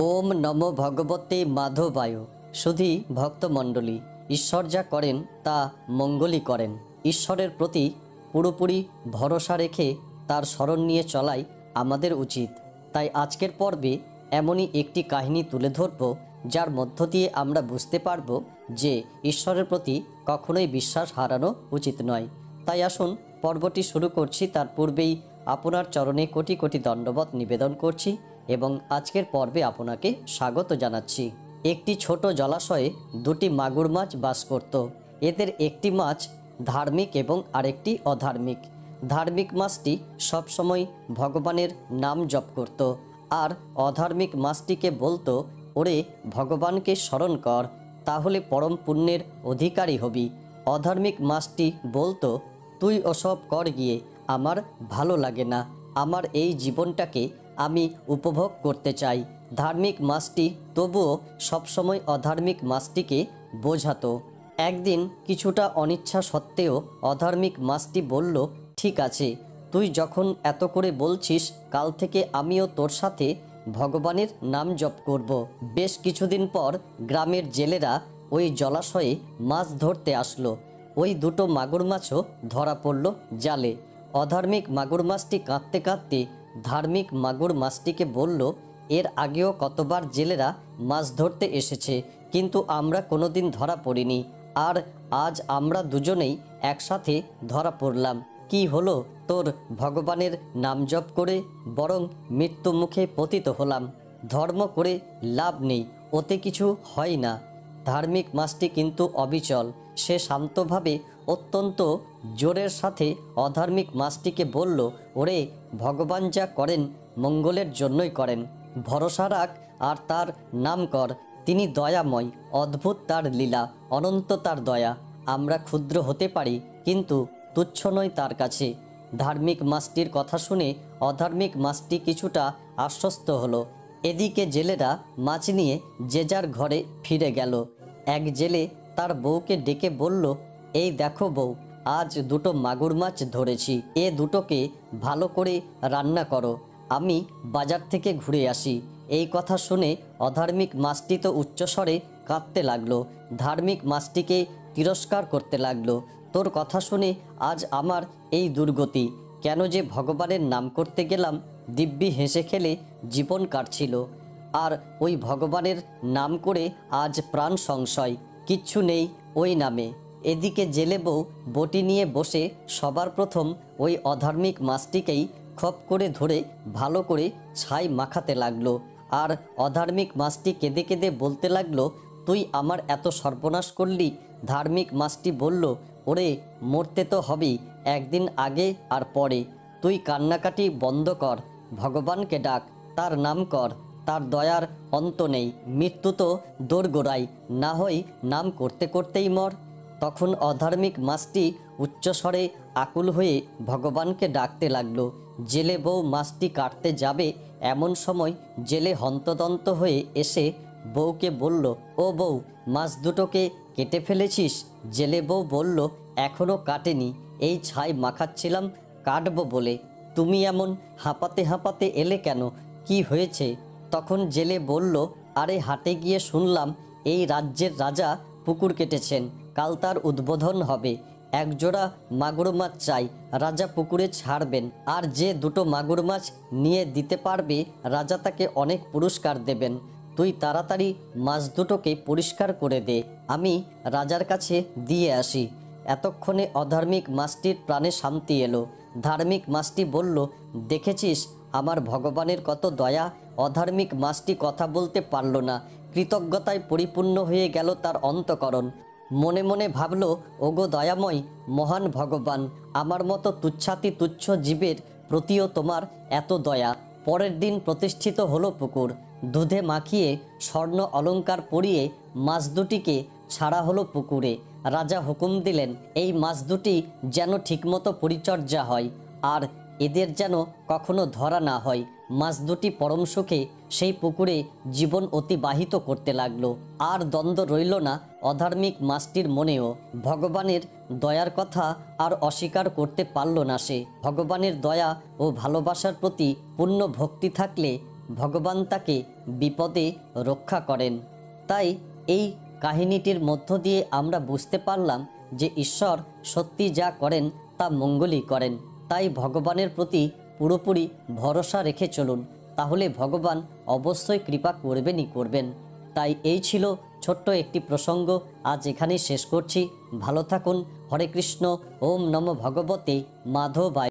ওম নমো ভগবতে মাধবায়। শুধু ভক্তমণ্ডলী, ঈশ্বর যা করেন তা মঙ্গলই করেন। ঈশ্বরের প্রতি পুরোপুরি ভরসা রেখে তার শরণ নিয়ে চলাই আমাদের উচিত। তাই আজকের পর্বে এমনই একটি কাহিনী তুলে ধরব, যার মধ্য দিয়ে আমরা বুঝতে পারব যে ঈশ্বরের প্রতি কখনোই বিশ্বাস হারানো উচিত নয়। তাই আসুন পর্বটি শুরু করছি। তার পূর্বেই আপনার চরণে কোটি কোটি দণ্ডবত নিবেদন করছি এবং আজকের পর্বে আপনাকে স্বাগত জানাচ্ছি। একটি ছোট জলাশয়ে দুটি মাগুর মাছ বাস করত। এদের একটি মাছ ধার্মিক এবং আরেকটি অধার্মিক। ধার্মিক মাছটি সবসময় ভগবানের নাম জপ করত, আর অধার্মিক মাছটিকে বলতো, ওরে ভগবানকে স্মরণ কর, তাহলে পরম পুণ্যের অধিকারী হবি। অধার্মিক মাছটি বলতো, তুই ওসব কর গিয়ে, আমার ভালো লাগে না, আমার এই জীবনটাকে আমি উপভোগ করতে চাই। ধার্মিক মাছটি তবুও সবসময় অধার্মিক মাছটিকে বোঝাতো। একদিন কিছুটা অনিচ্ছা সত্ত্বেও অধার্মিক মাছটি বলল, ঠিক আছে, তুই যখন এত করে বলছিস, কাল থেকে আমিও তোর সাথে ভগবানের নাম জপ করব। বেশ কিছুদিন পর গ্রামের জেলেরা ওই জলাশয়ে মাছ ধরতে আসলো। ওই দুটো মাগুর মাছও ধরা পড়ল জালে। অধার্মিক মাগুর মাছটি কাঁদতে কাঁদতে ধার্মিক মাগুর মাছটিকে বলল, এর আগেও কতবার জেলেরা মাছ ধরতে এসেছে, কিন্তু আমরা কোনোদিন ধরা পড়িনি, আর আজ আমরা দুজনেই একসাথে ধরা পড়লাম। কি হলো তোর ভগবানের নাম জপ করে? বরং মৃত্যু মুখে পতিত হলাম। ধর্ম করে লাভ নেই, ওতে কিছু হয় না। ধার্মিক মাছটি কিন্তু অবিচল। সে শান্তভাবে অত্যন্ত জোরের সাথে অধার্মিক মাছটিকে বলল, ওরে ভগবান যা করেন মঙ্গলের জন্যই করেন, ভরসা রাখ আর তার নাম কর। তিনি দয়াময়, অদ্ভুত তার লীলা, অনন্ত তার দয়া। আমরা ক্ষুদ্র হতে পারি, কিন্তু তুচ্ছ নয় তার কাছে। ধার্মিক মাছটির কথা শুনে অধার্মিক মাছটি কিছুটা আশ্বস্ত হলো। এদিকে জেলেরা মাছ নিয়ে যে যার ঘরে ফিরে গেল। এক জেলে তার বউকে ডেকে বলল, এই দেখো বউ, আজ দুটো মাগুর মাছ ধরেছি, এ দুটোকে ভালো করে রান্না করো, আমি বাজার থেকে ঘুরে আসি। এই কথা শুনে অধার্মিক মাছটি তো উচ্চস্বরে কাঁদতে লাগলো। ধার্মিক মাছটিকে তিরস্কার করতে লাগলো, তোর কথা শুনে আজ আমার এই দুর্গতি, কেন যে ভগবানের নাম করতে গেলাম, দিব্যি হেসে খেলে জীবন কাটছিল, আর ওই ভগবানের নাম করে আজ প্রাণ সংশয়, কিচ্ছু নেই ওই নামে। এদিকে জেলে বউ বটি নিয়ে বসে সবার প্রথম ওই অধার্মিক মাছটিকেই খপ করে ধরে ভালো করে ছাই মাখাতে লাগলো। আর অধার্মিক মাছটি কেঁদে কেঁদে বলতে লাগলো, তুই আমার এত সর্বনাশ করলি। ধার্মিক মাছটি বলল, ওরে মরতে তো হবেই, একদিন আগে আর পরে। তুই কান্নাকাটি বন্ধ কর, ভগবানকে ডাক, তার নাম কর, তার দয়ার অন্ত নেই। মৃত্যু তো দোরগোড়াই, না হয় নাম করতে করতেই মর। তখন অধার্মিক মাছটি উচ্চস্বরে আকুল হয়ে ভগবানকে ডাকতে লাগলো। জেলে বউ মাছটি কাটতে যাবে, এমন সময় জেলে হন্তদন্ত হয়ে এসে বউকে বলল, ও বউ, মাছ দুটোকে কেটে ফেলেছিস? জেলে বউ বলল, এখনও কাটেনি, এই ছাই মাখাচ্ছিলাম কাটবো বলে। তুমি এমন হাঁপাতে হাঁপাতে এলে কেন, কি হয়েছে? তখন জেলে বলল, আরে হাটে গিয়ে শুনলাম এই রাজ্যের রাজা পুকুর কেটেছেন, কাল তার উদ্বোধন হবে। একজোড়া মাগুর মাছ চাই, রাজা পুকুরে ছাড়বেন, আর যে দুটো মাগুর মাছ নিয়ে দিতে পারবে রাজা তাকে অনেক পুরস্কার দেবেন। তুই তাড়াতাড়ি মাছ দুটোকে পরিষ্কার করে দে, আমি রাজার কাছে দিয়ে আসি। এতক্ষণে অধার্মিক মাছটির প্রাণে শান্তি এলো। ধার্মিক মাছটি বলল, দেখেছিস আমার ভগবানের কত দয়া। অধার্মিক মাছটি কথা বলতে পারল না, কৃতজ্ঞতায় পরিপূর্ণ হয়ে গেল তার অন্তঃকরণ। মনে মনে ভাবল, ওগো দয়াময় মহান ভগবান, আমার মতো তুচ্ছাতি তুচ্ছ জীবের প্রতিও তোমার এত দয়া। পরের দিন প্রতিষ্ঠিত হলো পুকুর। দুধে মাখিয়ে স্বর্ণ অলংকার পরিয়ে মাছ দুটিকে ছাড়া হলো পুকুরে। রাজা হুকুম দিলেন, এই মাছ দুটি যেন ঠিকমতো পরিচর্যা হয়, আর এদের যেন কখনো ধরা না হয়। মাছ দুটি পরম সুখে সেই পুকুরে জীবন অতিবাহিত করতে লাগলো। আর দ্বন্দ্ব রইল না অধার্মিক মাছটির মনেও। ভগবানের দয়ার কথা আর অস্বীকার করতে পারল না সে। ভগবানের দয়া ও ভালোবাসার প্রতি পূর্ণ ভক্তি থাকলে ভগবান তাকে বিপদে রক্ষা করেন। তাই এই কাহিনীটির মধ্য দিয়ে আমরা বুঝতে পারলাম যে ঈশ্বর সত্যি যা করেন তা মঙ্গলই করেন। তাই ভগবানের প্রতি পুরোপুরি ভরসা রেখে চলুন, তাহলে ভগবান অবশ্যই কৃপা করবেনই করবেন। তাই এই ছিল ছোট্ট একটি প্রসঙ্গ, আজ এখানেই শেষ করছি। ভালো থাকুন। হরে কৃষ্ণ। ওম নমো ভগবতে মাধবায়।